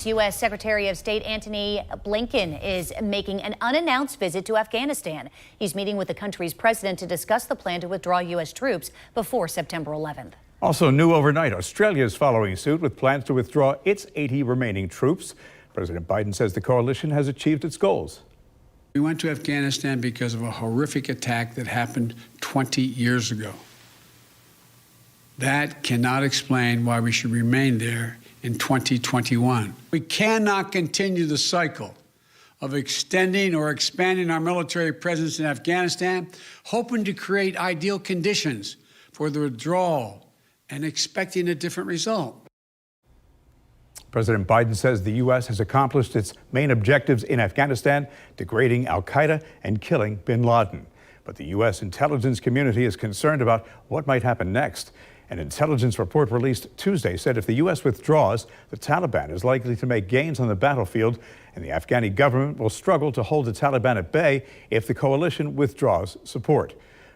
U.S. Secretary of State Antony Blinken is making an unannounced visit to Afghanistan. He's meeting with the country's president to discuss the plan to withdraw U.S. troops before September 11th. Also new overnight, Australia is following suit with plans to withdraw its 80 remaining troops. President Biden says the coalition has achieved its goals. We went to Afghanistan because of a horrific attack that happened 20 years ago. That cannot explain why we should remain there in 2021. We cannot continue the cycle of extending or expanding our military presence in Afghanistan, hoping to create ideal conditions for the withdrawal and expecting a different result. President Biden says the U.S. has accomplished its main objectives in Afghanistan, degrading al-Qaeda and killing bin Laden. But the U.S. intelligence community is concerned about what might happen next. An intelligence report released Tuesday said if the U.S. withdraws, the Taliban is likely to make gains on the battlefield, and the Afghani government will struggle to hold the Taliban at bay if the coalition withdraws support.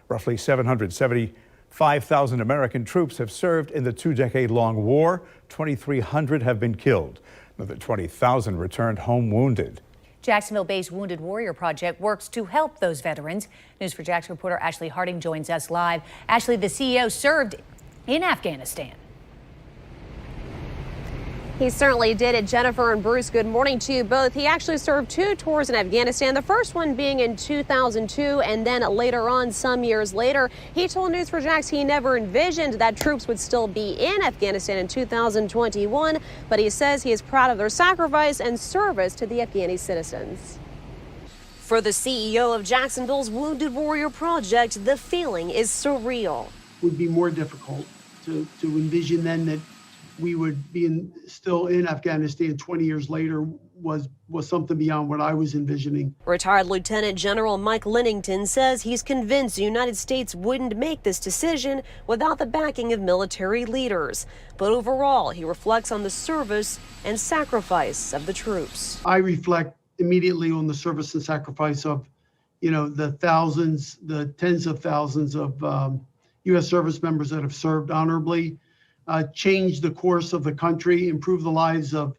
Roughly 775,000 American troops have served in the two-decade-long war. 2,300 have been killed. Another 20,000 returned home wounded. Jacksonville-based Wounded Warrior Project works to help those veterans. News4Jax reporter Ashley Harding joins us live. Ashley, the CEO served in Afghanistan. He certainly did it. Jennifer and Bruce, good morning to you both. He actually served 2 tours in Afghanistan, the first one being in 2002, and then later on, some years later, he told News4Jax he never envisioned that troops would still be in Afghanistan in 2021, but he says he is proud of their sacrifice and service to the Afghani citizens. For the CEO of Jacksonville's Wounded Warrior Project, the feeling is surreal. It would be more difficult to envision then that we would be still in Afghanistan 20 years later was something beyond what I was envisioning. Retired Lieutenant General Mike Lennington says he's convinced the United States wouldn't make this decision without the backing of military leaders. But overall, he reflects on the service and sacrifice of the troops. I reflect immediately on the service and sacrifice of, the thousands, the tens of thousands of U.S. service members that have served honorably, changed the course of the country, improved the lives of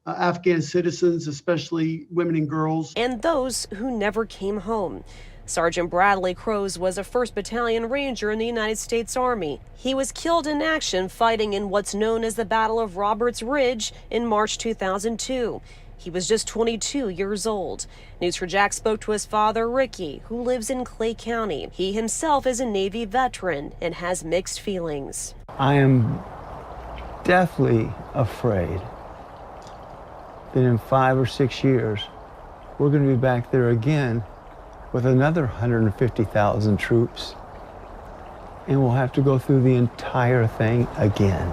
Afghan citizens, especially women and girls. And those who never came home. Sergeant Bradley Crows was a 1st Battalion Ranger in the United States Army. He was killed in action fighting in what's known as the Battle of Roberts Ridge in March 2002. He was just 22 years old. News4Jax spoke to his father, Ricky, who lives in Clay County. He himself is a Navy veteran and has mixed feelings. I am deathly afraid that in 5 or 6 years, we're going to be back there again with another 150,000 troops, and we'll have to go through the entire thing again.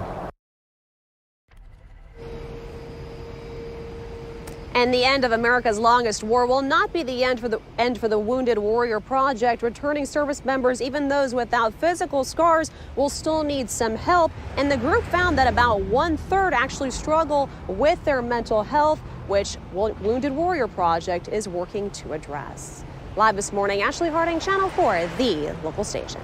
And the end of America's longest war will not be the end for the Wounded Warrior Project. Returning service members, even those without physical scars, will still need some help. And the group found that about 1/3 actually struggle with their mental health, which Wounded Warrior Project is working to address. Live this morning, Ashley Harding, Channel 4, the local station.